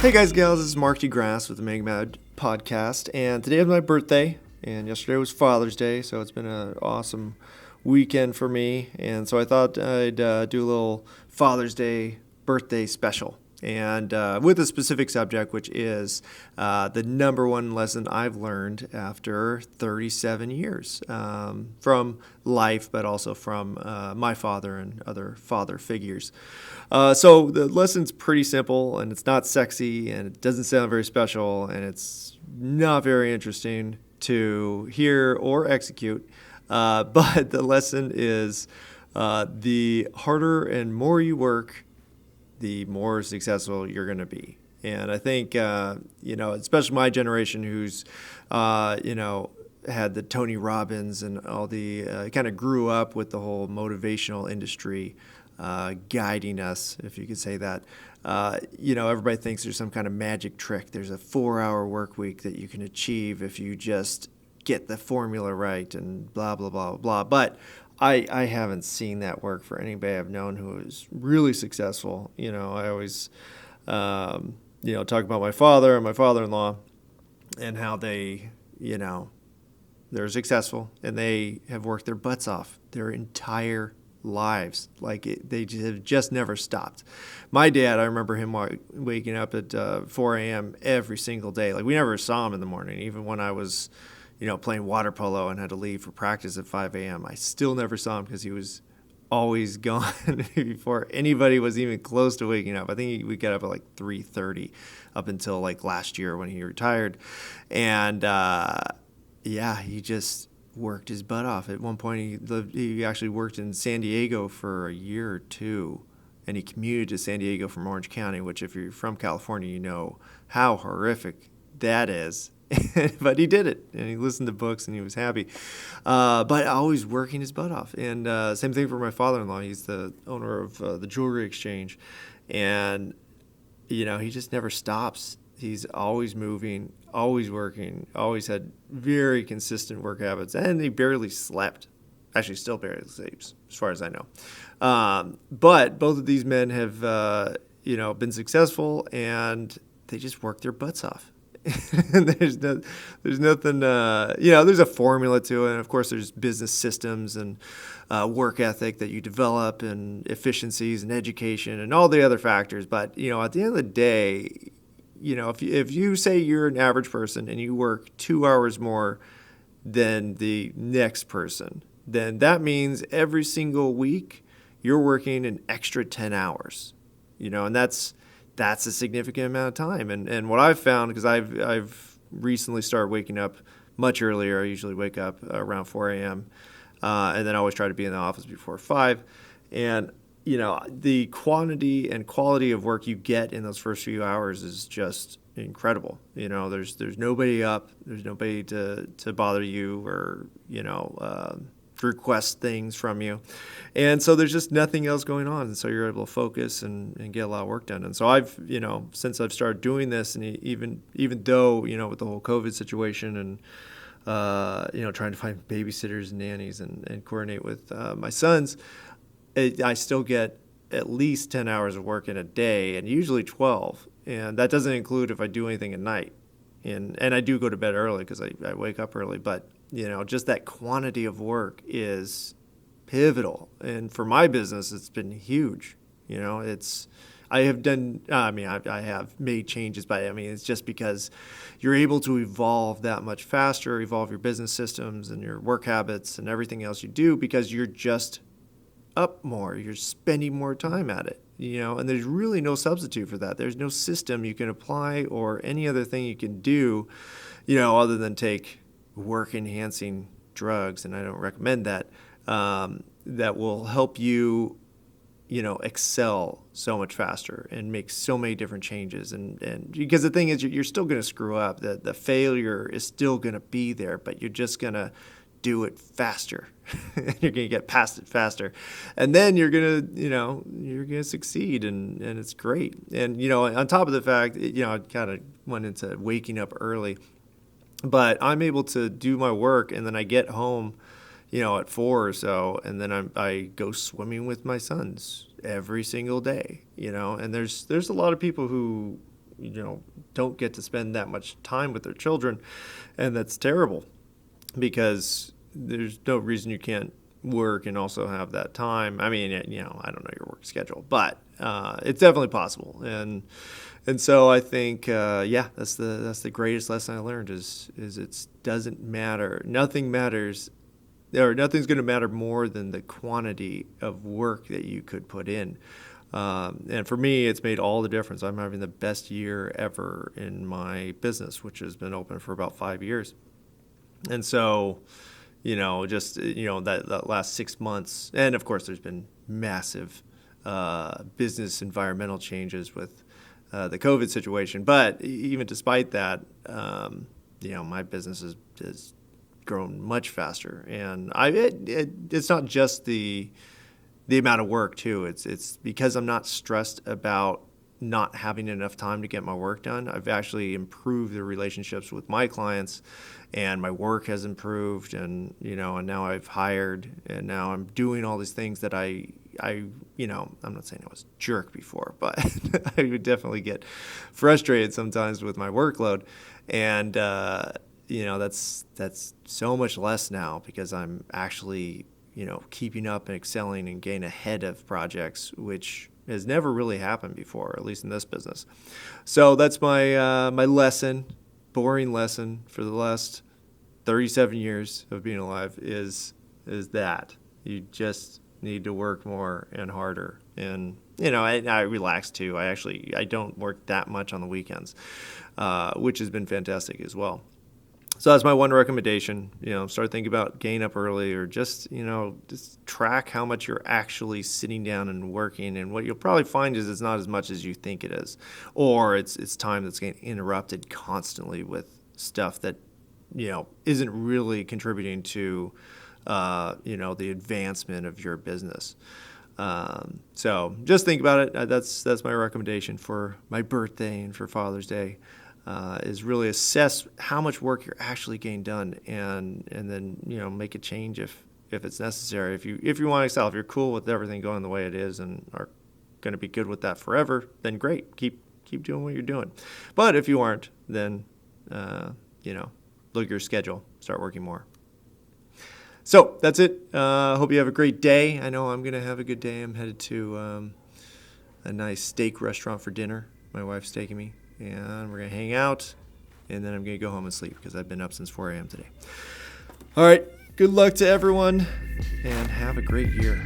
Hey guys, gals, this is Mark D. Grasse with the Mega Mad Podcast, and today is my birthday, and yesterday was Father's Day, so it's been an awesome weekend for me, and so I thought I'd do a little Father's Day birthday special, and with a specific subject, which is the number one lesson I've learned after 37 years from life, but also from my father and other father figures. So the lesson's pretty simple, and it's not sexy, and it doesn't sound very special, and it's not very interesting to hear or execute. But the lesson is the harder and more you work, the more successful you're going to be. And I think, especially my generation who's, had the Tony Robbins and all the kind of grew up with the whole motivational industry guiding us, if you could say that. Everybody thinks there's some kind of magic trick. There's a 4-hour work week that you can achieve if you just get the formula right and blah, blah, blah, blah. But I haven't seen that work for anybody I've known who is really successful. I always, talk about my father and my father-in-law and how they, they're successful and they have worked their butts off their entire lives. They have just never stopped. My dad, I remember him waking up at 4 a.m. every single day. We never saw him in the morning, even when I was playing water polo and had to leave for practice at 5 a.m. I still never saw him because he was always gone before anybody was even close to waking up. I think we got up at 3:30 up until last year when he retired. And he just worked his butt off. At one point he actually worked in San Diego for a year or two, and he commuted to San Diego from Orange County, which if you're from California, you know how horrific that is. But he did it, and he listened to books, and he was happy. But always working his butt off. And same thing for my father-in-law. He's the owner of the jewelry exchange. And, he just never stops. He's always moving, always working, always had very consistent work habits. And he barely slept. Actually, still barely sleeps, as far as I know. But both of these men have, been successful, and they just work their butts off. there's nothing, there's a formula to it. And of course, there's business systems and work ethic that you develop and efficiencies and education and all the other factors. But, at the end of the day, if you say you're an average person and you work 2 hours more than the next person, then that means every single week you're working an extra 10 hours, and that's a significant amount of time. And what I've found, because I've recently started waking up much earlier. I usually wake up around 4 a.m. And then I always try to be in the office before 5. And, the quantity and quality of work you get in those first few hours is just incredible. There's nobody up. There's nobody to bother you or, request things from you. And so there's just nothing else going on. And so you're able to focus and get a lot of work done. And so I've, since I've started doing this, and even though, with the whole COVID situation and, trying to find babysitters and nannies and coordinate with my sons, I still get at least 10 hours of work in a day, and usually 12. And that doesn't include if I do anything at night. And I do go to bed early because I wake up early. But, just that quantity of work is pivotal. And for my business, it's been huge. I have made changes, but it's just because you're able to evolve that much faster, evolve your business systems and your work habits and everything else you do because you're just up more. You're spending more time at it, and there's really no substitute for that. There's no system you can apply or any other thing you can do, other than take work-enhancing drugs, and I don't recommend that, that will help you, excel so much faster and make so many different changes. And because the thing is, you're still going to screw up. The failure is still going to be there, but you're just going to do it faster. You're going to get past it faster. And then you're going to succeed, and it's great. And, on top of the fact, I kind of went into waking up early, but I'm able to do my work, and then I get home, at 4 or so, and then I go swimming with my sons every single day, and there's a lot of people who, don't get to spend that much time with their children, and that's terrible because there's no reason you can't work and also have that time. I mean, I don't know your work schedule, but it's definitely possible. And so I think, that's the greatest lesson I learned is it doesn't matter. Nothing matters, or nothing's going to matter more than the quantity of work that you could put in. And for me, it's made all the difference. I'm having the best year ever in my business, which has been open for about 5 years. And so, that last 6 months, and of course, there's been massive business environmental changes with the COVID situation. But even despite that, my business has grown much faster, and it's not just the amount of work too. It's because I'm not stressed about not having enough time to get my work done. I've actually improved the relationships with my clients, and my work has improved, and now I've hired, and now I'm doing all these things that I'm not saying I was a jerk before, but I would definitely get frustrated sometimes with my workload, and that's so much less now because I'm actually keeping up and excelling and getting ahead of projects, which has never really happened before, at least in this business. So that's my boring lesson for the last 37 years of being alive is that you just need to work more and harder. And I relax too. I don't work that much on the weekends, which has been fantastic as well. So that's my one recommendation. Start thinking about getting up early, or just track how much you're actually sitting down and working. And what you'll probably find is it's not as much as you think it is, or it's time that's getting interrupted constantly with stuff that isn't really contributing to the advancement of your business. So just think about it. That's my recommendation for my birthday and for Father's Day. Is really assess how much work you're actually getting done, and then make a change if it's necessary. If you want to excel, if you're cool with everything going the way it is and are going to be good with that forever, then great. Keep doing what you're doing. But if you aren't, then look at your schedule, start working more. So that's it. Hope you have a great day. I know I'm going to have a good day. I'm headed to a nice steak restaurant for dinner. My wife's taking me. And we're going to hang out, and then I'm going to go home and sleep because I've been up since 4 a.m. today. All right, good luck to everyone, and have a great year.